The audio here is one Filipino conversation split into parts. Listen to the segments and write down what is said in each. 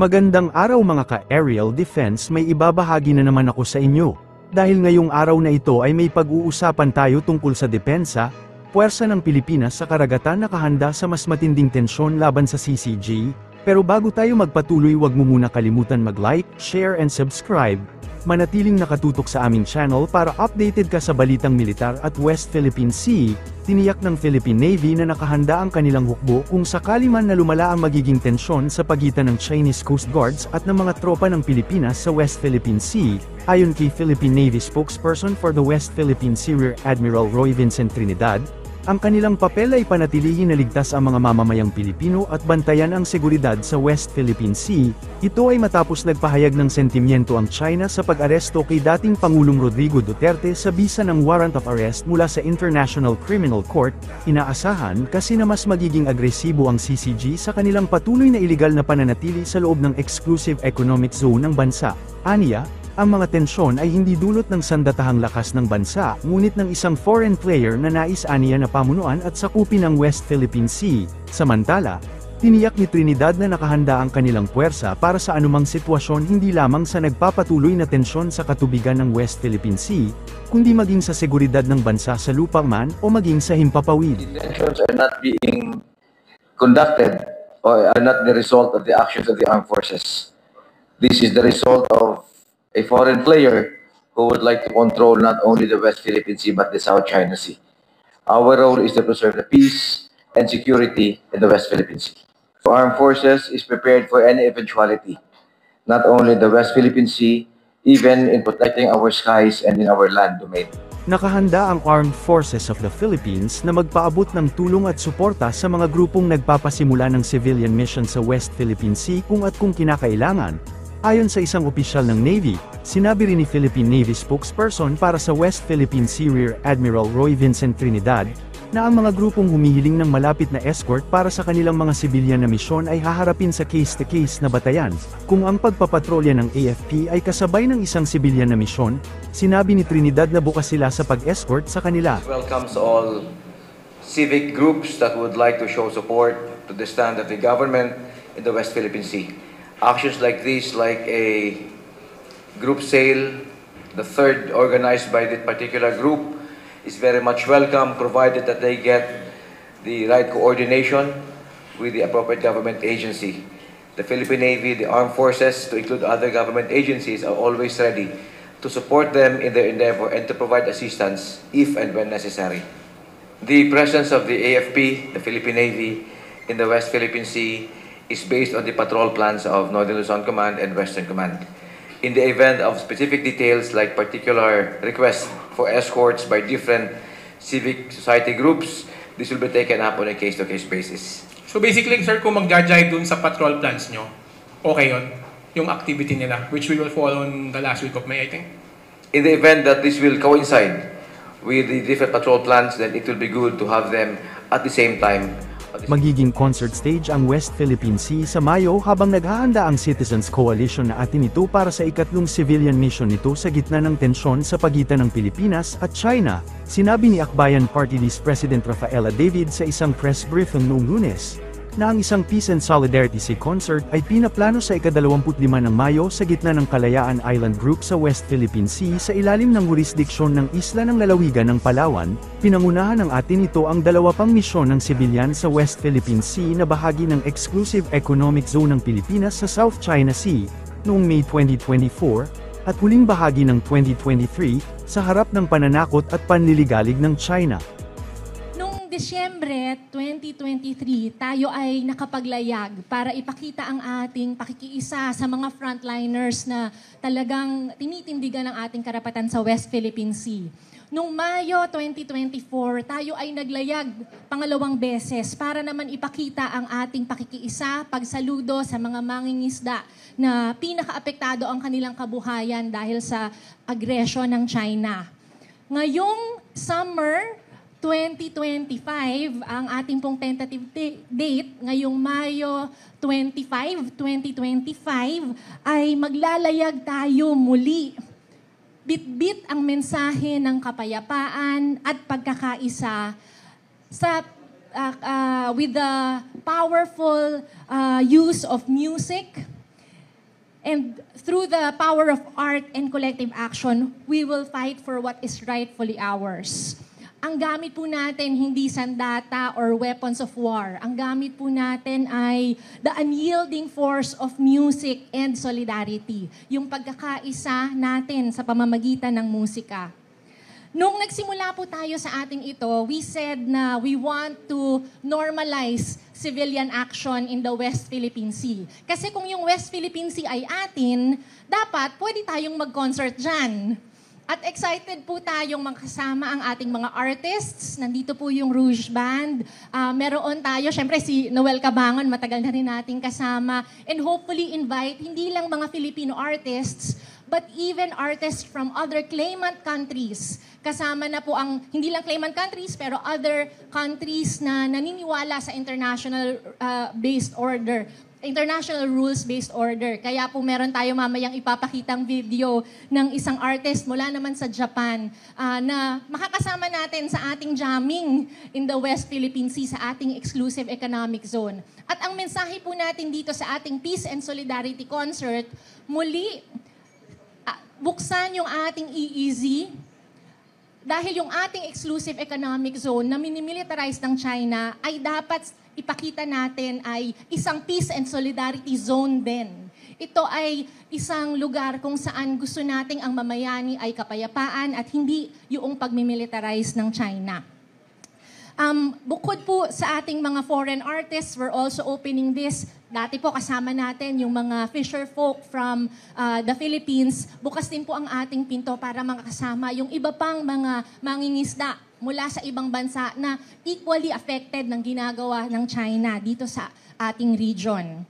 Magandang araw mga ka-aerial defense, may ibabahagi na naman ako sa inyo. Dahil ngayong araw na ito ay may pag-uusapan tayo tungkol sa depensa, puwersa ng Pilipinas sa karagatan na nakahanda sa mas matinding tensyon laban sa CCG. Pero bago tayo magpatuloy, wag mo muna kalimutan mag-like, share and subscribe. Manatiling nakatutok sa aming channel para updated ka sa balitang militar at West Philippine Sea. Tiniyak ng Philippine Navy na nakahanda ang kanilang hukbo kung sakali man na lumala ang magiging tensyon sa pagitan ng Chinese Coast Guards at ng mga tropa ng Pilipinas sa West Philippine Sea. Ayon kay Philippine Navy spokesperson for the West Philippine Sea Rear Admiral Roy Vincent Trinidad, ang kanilang papel ay panatilihin na ligtas ang mga mamamayang Pilipino at bantayan ang seguridad sa West Philippine Sea. Ito ay matapos nagpahayag ng sentimiento ang China sa pag-aresto kay dating Pangulong Rodrigo Duterte sa bisa ng warrant of arrest mula sa International Criminal Court. Inaasahan kasi na mas magiging agresibo ang CCG sa kanilang patuloy na iligal na pananatili sa loob ng exclusive economic zone ng bansa. Aniya, ang mga tensyon ay hindi dulot ng sandatahang lakas ng bansa, ngunit ng isang foreign player na nais aniya na pamunuan at sakupin ang West Philippine Sea. Samantala, tiniyak ni Trinidad na nakahanda ang kanilang puwersa para sa anumang sitwasyon, hindi lamang sa nagpapatuloy na tensyon sa katubigan ng West Philippine Sea, kundi maging sa seguridad ng bansa sa lupa man o maging sa himpapawid. Tensions are not being conducted or are not the result of the actions of the armed forces. This is the result of a foreign player who would like to control not only the West Philippine Sea but the South China Sea. Our role is to preserve the peace and security in the West Philippine Sea. The armed forces is prepared for any eventuality, not only in the West Philippine Sea, even in protecting our skies and in our land domain. Nakahanda ang Armed Forces of the Philippines na magpaabot ng tulong at suporta sa mga grupong nagpapasimula ng civilian mission sa West Philippine Sea kung kinakailangan. Ayon sa isang opisyal ng Navy, sinabi rin ni Philippine Navy spokesperson para sa West Philippine Sea Rear Admiral Roy Vincent Trinidad, na ang mga grupong humihiling ng malapit na escort para sa kanilang mga sibilyan na misyon ay haharapin sa case-to-case na batayan. Kung ang pagpapatrolya ng AFP ay kasabay ng isang sibilyan na misyon, sinabi ni Trinidad na bukas sila sa pag-escort sa kanila. Welcomes all civic groups that would like to show support to the stand of the government in the West Philippine Sea. Actions like this, like a group sale, the third organized by this particular group, is very much welcome, provided that they get the right coordination with the appropriate government agency. The Philippine Navy, the armed forces, to include other government agencies, are always ready to support them in their endeavor and to provide assistance if and when necessary. The presence of the AFP, the Philippine Navy, in the West Philippine Sea is based on the patrol plans of Northern Luzon Command and Western Command. In the event of specific details like particular requests for escorts by different civic society groups, this will be taken up on a case-to-case basis. So basically, sir, kung mag-jive dun sa patrol plans nyo, okay yun? Yung activity nila, which we will follow on the last week of May, I think? In the event that this will coincide with the different patrol plans, then it will be good to have them at the same time. Magiging concert stage ang West Philippine Sea sa Mayo habang naghahanda ang Citizens Coalition na atin ito para sa ikatlong civilian mission nito sa gitna ng tensyon sa pagitan ng Pilipinas at China. Sinabi ni Akbayan Party List President Rafaela David sa isang press briefing noong Lunes, na ang isang Peace and Solidarity Sea concert ay pinaplano sa ika-25 ng Mayo sa gitna ng Kalayaan Island Group sa West Philippine Sea sa ilalim ng jurisdiksyon ng Isla ng Lalawigan ng Palawan. Pinangunahan ng atin ito ang dalawa pang misyon ng sibilyan sa West Philippine Sea na bahagi ng Exclusive Economic Zone ng Pilipinas sa South China Sea, noong May 2024, at huling bahagi ng 2023, sa harap ng pananakot at panliligalig ng China. Disyembre 2023, tayo ay nakapaglayag para ipakita ang ating pakikiisa sa mga frontliners na talagang tinitindigan ang ating karapatan sa West Philippine Sea. Noong Mayo 2024, tayo ay naglayag pangalawang beses para naman ipakita ang ating pakikiisa, pagsaludo sa mga mangingisda na pinakaapektado ang kanilang kabuhayan dahil sa agresyon ng China. Ngayong summer 2025, ang ating pong tentative date, ngayong Mayo 25, 2025, ay maglalayag tayo muli. Bit-bit ang mensahe ng kapayapaan at pagkakaisa sa with the powerful use of music, And through the power of art and collective action, we will fight for what is rightfully ours. Ang gamit po natin hindi sandata or weapons of war. Ang gamit po natin ay the unyielding force of music and solidarity. Yung pagkakaisa natin sa pamamagitan ng musika. Nung nagsimula po tayo sa ating ito, we said na we want to normalize civilian action in the West Philippine Sea. Kasi kung yung West Philippine Sea ay atin, dapat pwede tayong mag-concert dyan. At excited po tayong makasama ang ating mga artists. Nandito po yung Rouge Band. Meron tayo, syempre si Noel Cabangon, matagal na rin nating kasama. And hopefully invite hindi lang mga Filipino artists, but even artists from other claimant countries. Kasama na po ang, hindi lang claimant countries, pero other countries na naniniwala sa international-based order, international rules-based order. Kaya po meron tayo mamayang ipapakitang video ng isang artist mula naman sa Japan na makakasama natin sa ating jamming in the West Philippine Sea, sa ating exclusive economic zone. At ang mensahe po natin dito sa ating Peace and Solidarity Concert, muli, buksan yung ating EEZ dahil yung ating exclusive economic zone na minimilitarize ng China ay dapat ipakita natin ay isang peace and solidarity zone din. Ito ay isang lugar kung saan gusto nating ang mamayani ay kapayapaan at hindi yung pagmimilitarize ng China. Bukod po sa ating mga foreign artists, we're also opening this. Dati po kasama natin yung mga fisher folk from the Philippines. Bukas din po ang ating pinto para makasama yung iba pang mga mangingisda mula sa ibang bansa na equally affected ng ginagawa ng China dito sa ating region.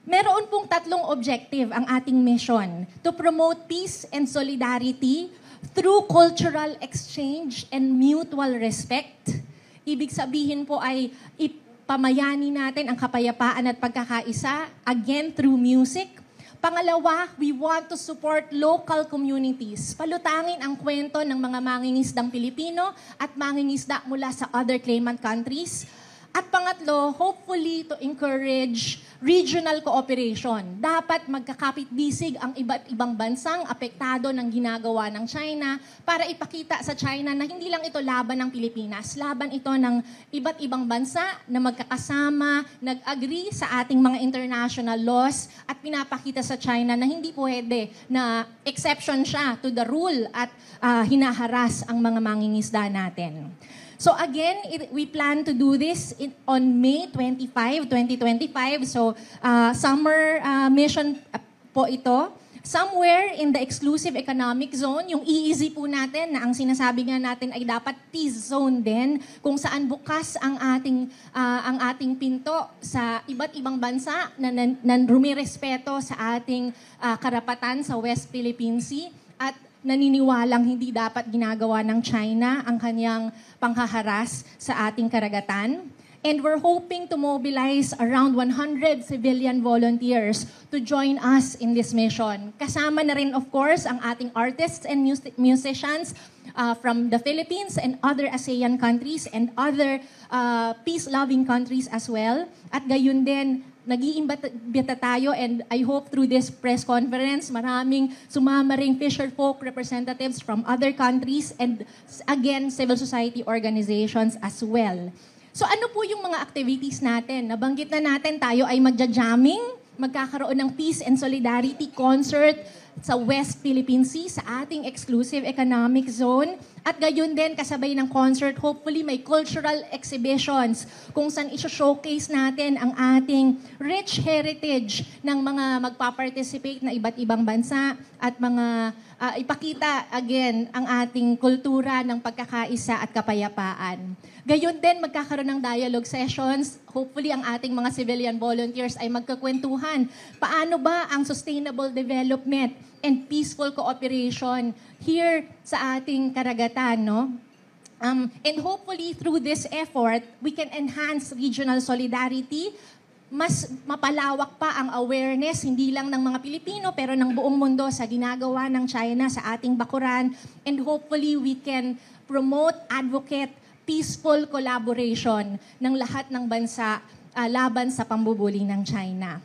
Meron pong tatlong objective ang ating mission: to promote peace and solidarity through cultural exchange and mutual respect. Ibig sabihin po ay ipamayani natin ang kapayapaan at pagkakaisa, again, through music. Pangalawa, we want to support local communities. Palutangin ang kwento ng mga mangingisdang Pilipino at mangingisda mula sa other claimant countries. At pangatlo, hopefully to encourage regional cooperation. Dapat magkakapit-bisig ang iba't ibang bansang apektado ng ginagawa ng China para ipakita sa China na hindi lang ito laban ng Pilipinas, laban ito ng iba't ibang bansa na magkakasama, nag-agree sa ating mga international laws at pinapakita sa China na hindi pwede na exception siya to the rule at hinaharas ang mga mangingisda natin. So again, we plan to do this on May 25, 2025. So summer mission po ito. Somewhere in the exclusive economic zone, yung EEZ po natin na ang sinasabi nga natin ay dapat peace zone din, kung saan bukas ang ating pinto sa iba't ibang bansa na rumirespeto sa ating karapatan sa West Philippine Sea at naniniwalang hindi dapat ginagawa ng China ang kanyang panghaharas sa ating karagatan. And we're hoping to mobilize around 100 civilian volunteers to join us in this mission. Kasama na rin, of course, ang ating artists and musicians from the Philippines and other ASEAN countries and other peace-loving countries as well. At gayon din, nag-iimbita tayo, and I hope through this press conference, maraming sumama ring fisher folk representatives from other countries and again, civil society organizations as well. So ano po yung mga activities natin? Nabanggit na natin tayo ay magja-jamming, magkakaroon ng Peace and Solidarity Concert sa West Philippine Sea, sa ating exclusive economic zone. At gayon din, kasabay ng concert, hopefully may cultural exhibitions kung saan i-showcase natin ang ating rich heritage ng mga magpa-participate na iba't ibang bansa at mga ipakita again ang ating kultura ng pagkakaisa at kapayapaan. Gayon din, magkakaroon ng dialogue sessions. Hopefully, ang ating mga civilian volunteers ay magkakwentuhan. Paano ba ang sustainable development and peaceful cooperation here sa ating karagatan, no? And hopefully, through this effort, we can enhance regional solidarity. Mas mapalawak pa ang awareness, hindi lang ng mga Pilipino, pero ng buong mundo sa ginagawa ng China sa ating bakuran. And hopefully, we can promote, advocate, peaceful collaboration ng lahat ng bansa laban sa pambubuli ng China.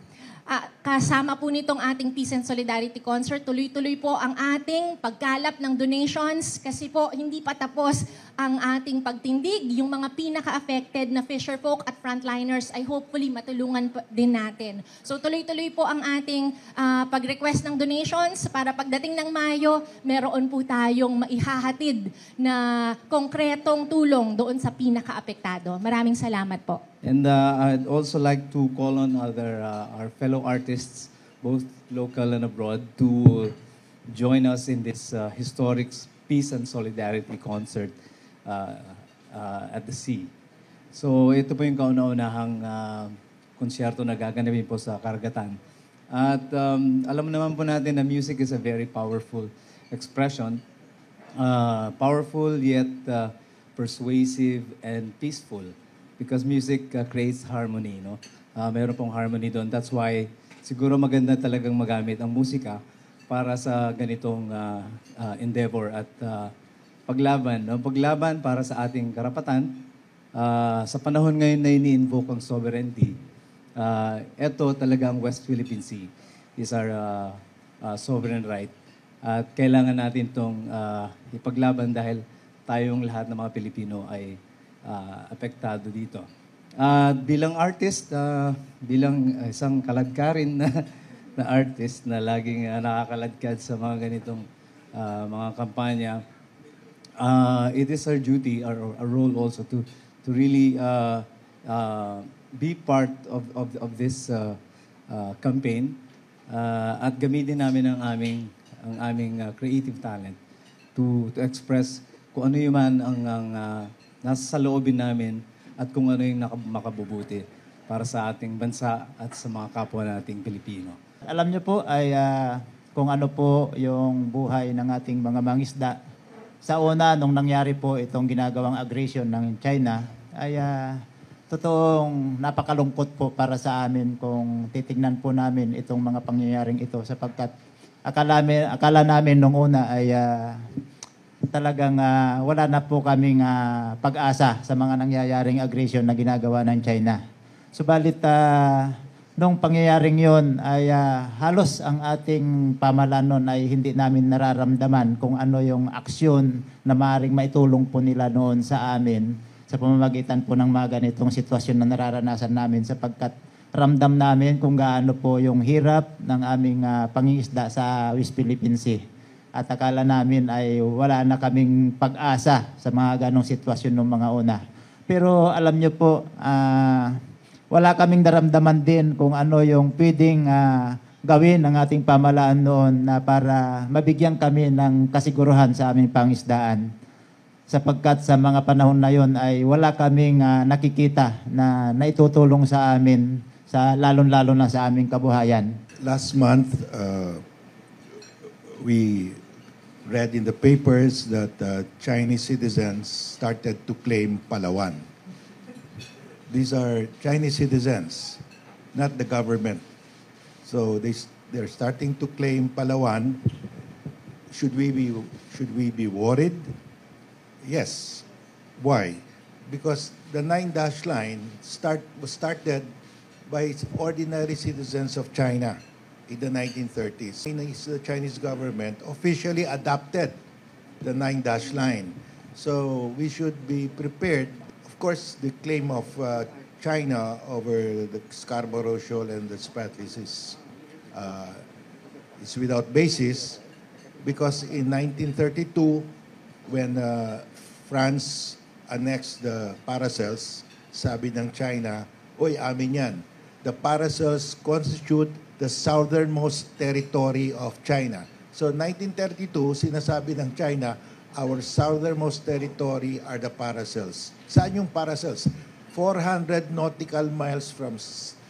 kasama po nitong ating Peace and Solidarity Concert, tuloy-tuloy po ang ating pagkalap ng donations kasi po hindi pa tapos ang ating pagtindig. Yung mga pinaka-affected na fisherfolk at frontliners ay hopefully matulungan din natin. So tuloy-tuloy po ang ating pag-request ng donations para pagdating ng Mayo, meron po tayong maihahatid na konkretong tulong doon sa pinaka-apektado. Maraming salamat po. And I'd also like to call on our fellow artists, both local and abroad, to join us in this historic Peace and Solidarity Concert at the sea. So ito po yung kauna-unahang konsyerto na gaganapin po sa Karagatan. At alam naman po natin na music is a very powerful expression. Powerful yet persuasive and peaceful. Because music creates harmony, no? Meron pong harmony doon. That's why siguro maganda talagang magamit ang musika para sa ganitong endeavor at paglaban. No? Paglaban para sa ating karapatan. Sa panahon ngayon na ini-invoke ang sovereignty, ito talaga ang West Philippine Sea is our sovereign right. At kailangan natin itong ipaglaban dahil tayong lahat ng mga Pilipino ay apektado dito. Bilang artist, bilang isang kaladkarin na artist na laging nakakaladkad sa mga ganitong mga kampanya, it is our duty, our role also to really be part of this campaign at gamitin namin ang aming creative talent to express kung ano yung man ang nasa loobin namin at kung ano yung makabubuti para sa ating bansa at sa mga kapwa nating Pilipino. Alam niyo po ay kung ano po yung buhay ng ating mga mangisda. Sa una, nung nangyari po itong ginagawang aggression ng China, ay totoong napakalungkot po para sa amin kung titignan po namin itong mga pangyayaring ito sapagkat akala namin nung una ay talagang wala na po kaming pag-asa sa mga nangyayaring aggression na ginagawa ng China. Subalit nung pangyayaring yon ay halos ang ating pamahalaan noon ay hindi namin nararamdaman kung ano yung aksyon na maaaring maitulong po nila noon sa amin sa pamamagitan po ng mga ganitong sitwasyon na nararanasan namin sapagkat ramdam namin kung gaano po yung hirap ng aming pangingisda sa West Philippine Sea. At akala namin ay wala na kaming pag-asa sa mga ganong sitwasyon ng mga una. Pero alam niyo po, wala kaming daramdaman din kung ano yung pwedeng gawin ng ating pamahalaan noon na para mabigyan kami ng kasiguruhan sa aming pangisdaan. Sapagkat sa mga panahon na yon ay wala kaming nakikita na naitutulong sa amin, lalong-lalo na sa aming kabuhayan. Last month, we read in the papers that Chinese citizens started to claim Palawan. These are Chinese citizens, not the government. So they're starting to claim Palawan. Should we be worried? Yes. Why? Because the 9-dash line was started by ordinary citizens of China in the 1930s. The Chinese government officially adopted the 9-dash line. So we should be prepared. Of course, the claim of China over the Scarborough Shoal and the Spratlys is without basis because in 1932, when France annexed the Paracels, sabi ng China, "Oy, amin yan. The Paracels constitute the southernmost territory of China." So 1932, sinasabi ng China, our southernmost territory are the Paracels. Saan yung Paracels? 400 nautical miles from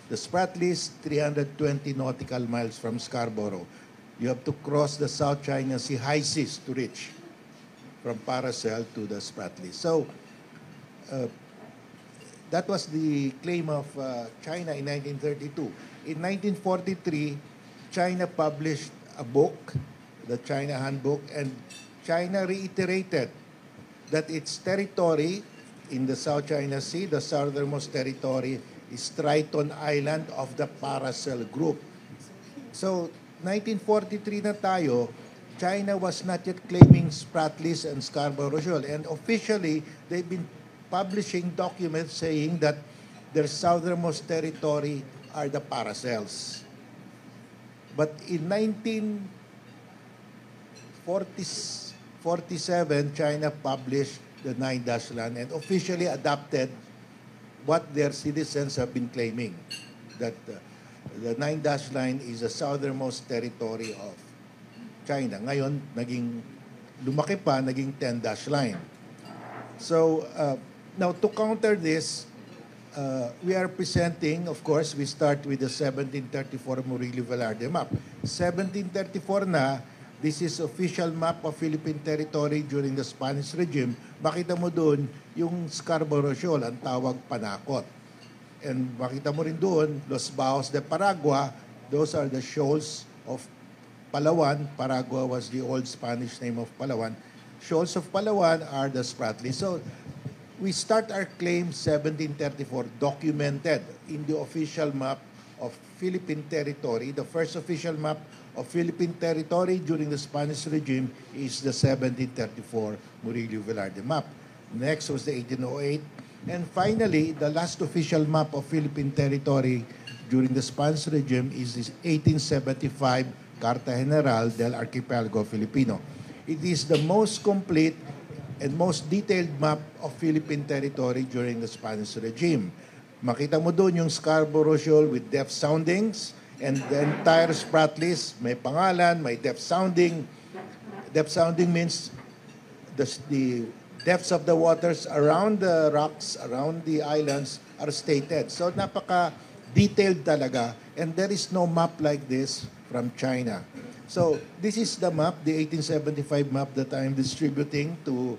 the Spratlys, 320 nautical miles from Scarborough. You have to cross the South China Sea high seas to reach from Paracel to the Spratlys. So that was the claim of China in 1932. In 1943, China published a book, the China Handbook, and China reiterated that its territory in the South China Sea, the southernmost territory is Triton Island of the Paracel Group. So, 1943 na tayo, China was not yet claiming Spratlys and Scarborough Shoal. And officially, they've been publishing documents saying that their southernmost territory are the Paracels. But in 1947, China published the Nine-Dash Line and officially adopted what their citizens have been claiming, that the Nine-Dash Line is the southernmost territory of China. Ngayon, lumaki pa, naging 10-dash line. So, now to counter this, we are presenting, of course, we start with the 1734 Murillo-Velarde map. 1734 na, this is official map of Philippine territory during the Spanish regime. Makita mo doon yung Scarborough Shoal, ang tawag Panakot. And makita mo rin doon, Los Baos de Paragua, those are the shoals of Palawan. Paragua was the old Spanish name of Palawan. Shoals of Palawan are the Spratlys. So, we start our claim 1734 documented in the official map of Philippine territory. The first official map of Philippine territory during the Spanish regime is the 1734 Murillo-Velarde map. Next was the 1808. And finally, the last official map of Philippine territory during the Spanish regime is the 1875 Carta General del Archipelago Filipino. It is the most complete and most detailed map of Philippine territory during the Spanish regime. Makita mo doon yung Scarborough Shoal with depth soundings, and the entire Spratlys, may pangalan, may depth sounding. Depth sounding means the depths of the waters around the rocks, around the islands are stated. So napaka-detailed talaga, and there is no map like this from China. So this is the map, the 1875 map that I'm distributing to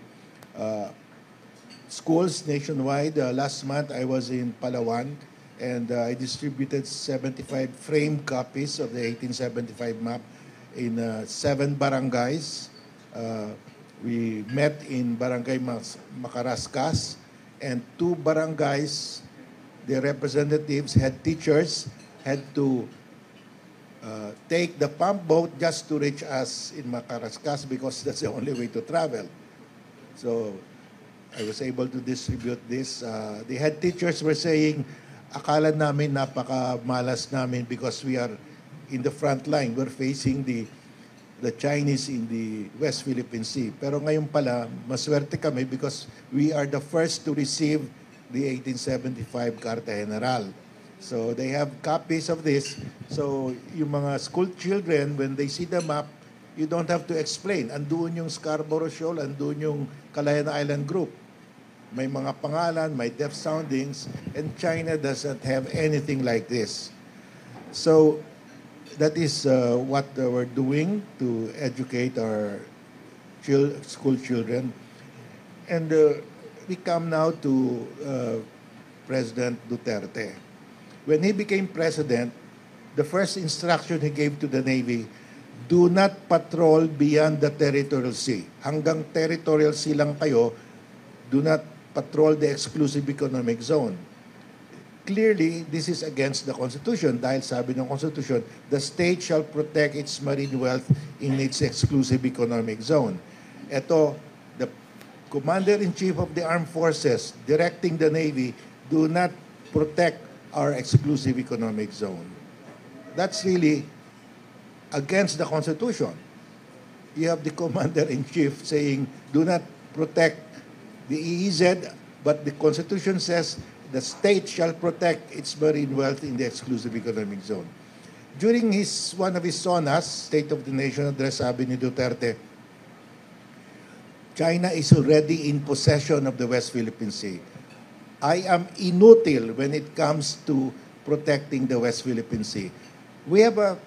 schools nationwide. Last month I was in Palawan, and I distributed 75 framed copies of the 1875 map in 7 barangays. We met in Barangay Macarascas, and 2 barangays, the representatives, head teachers, had to take the pump boat just to reach us in Macarascas because that's the only way to travel. So I was able to distribute this. The head teachers were saying, akala namin napaka-malas namin because we are in the front line. We're facing the Chinese in the West Philippine Sea. Pero ngayon pala, maswerte kami because we are the first to receive the 1875 Carta General. So they have copies of this. So yung mga school children, when they see the map, you don't have to explain. Andun yung Scarborough Shoal, andun yung Calayan Island Group. May mga pangalan, may depth soundings, and China doesn't have anything like this. So that is what we're doing to educate our school children. And we come now to President Duterte. When he became president, the first instruction he gave to the Navy, do not patrol beyond the territorial sea. Hanggang territorial sea lang kayo, do not patrol the exclusive economic zone. Clearly, this is against the Constitution dahil sabi ng Constitution, the state shall protect its marine wealth in its exclusive economic zone. Ito, the Commander-in-Chief of the Armed Forces directing the Navy, do not protect our exclusive economic zone. That's really against the Constitution. You have the Commander-in-Chief saying, do not protect the EEZ, but the Constitution says the state shall protect its marine wealth in the exclusive economic zone. During one of his SONAs, State of the Nation address, sabi ni Duterte, China is already in possession of the West Philippine Sea. I am inutil when it comes to protecting the West Philippine Sea. We have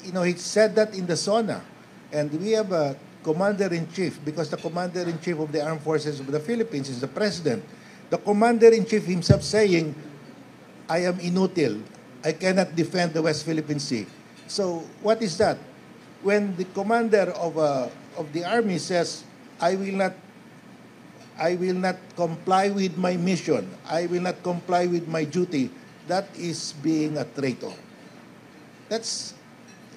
he said that in the SONA, and we have a Commander-in-Chief, because the Commander-in-Chief of the Armed Forces of the Philippines is the President. The Commander-in-Chief himself saying, I am inutil. I cannot defend the West Philippine Sea. So what is that? When the commander of the army says, I I will not comply with my mission, I will not comply with my duty, that is being a traitor. That's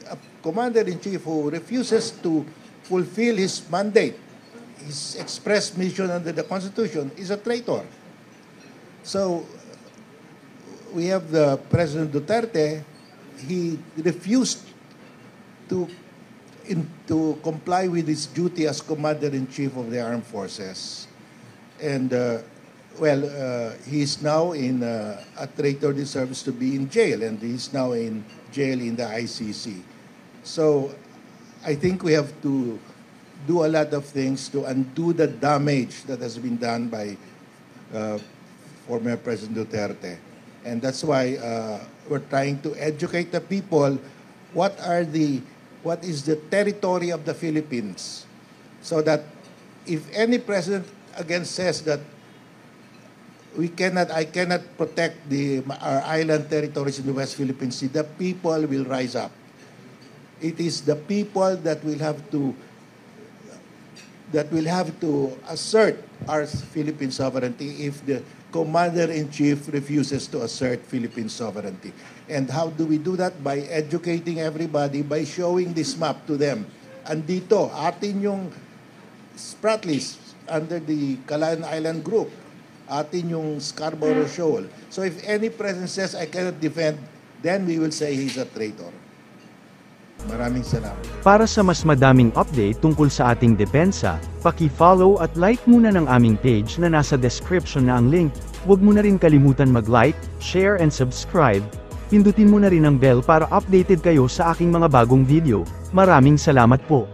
a commander-in-chief who refuses to fulfill his mandate, his express mission under the Constitution, is a traitor. So, we have the President Duterte. He refused to comply with his duty as Commander-in-Chief of the Armed Forces. And, he is now in a traitor, deserves to be in jail, and he is now in jail in the ICC. So, I think we have to do a lot of things to undo the damage that has been done by former President Duterte. And that's why we're trying to educate the people what is the territory of the Philippines, so that if any president again says that I cannot protect our island territories in the West Philippine Sea, the people will rise up. It is the people that will have to assert our Philippine sovereignty if the Commander-in-Chief refuses to assert Philippine sovereignty. And how do we do that? By educating everybody, by showing this map to them. Andito, atin yung Spratlys under the Calayan Island Group. Atin yung Scarborough Shoal. So if any president says, I cannot defend, then we will say he's a traitor. Maraming salamat. Para sa mas madaming update tungkol sa ating depensa, paki-follow at like muna ng aming page na nasa description na ang link. Huwag mo na rin kalimutan mag-like, share and subscribe. Pindutin mo na rin ang bell para updated kayo sa aking mga bagong video. Maraming salamat po.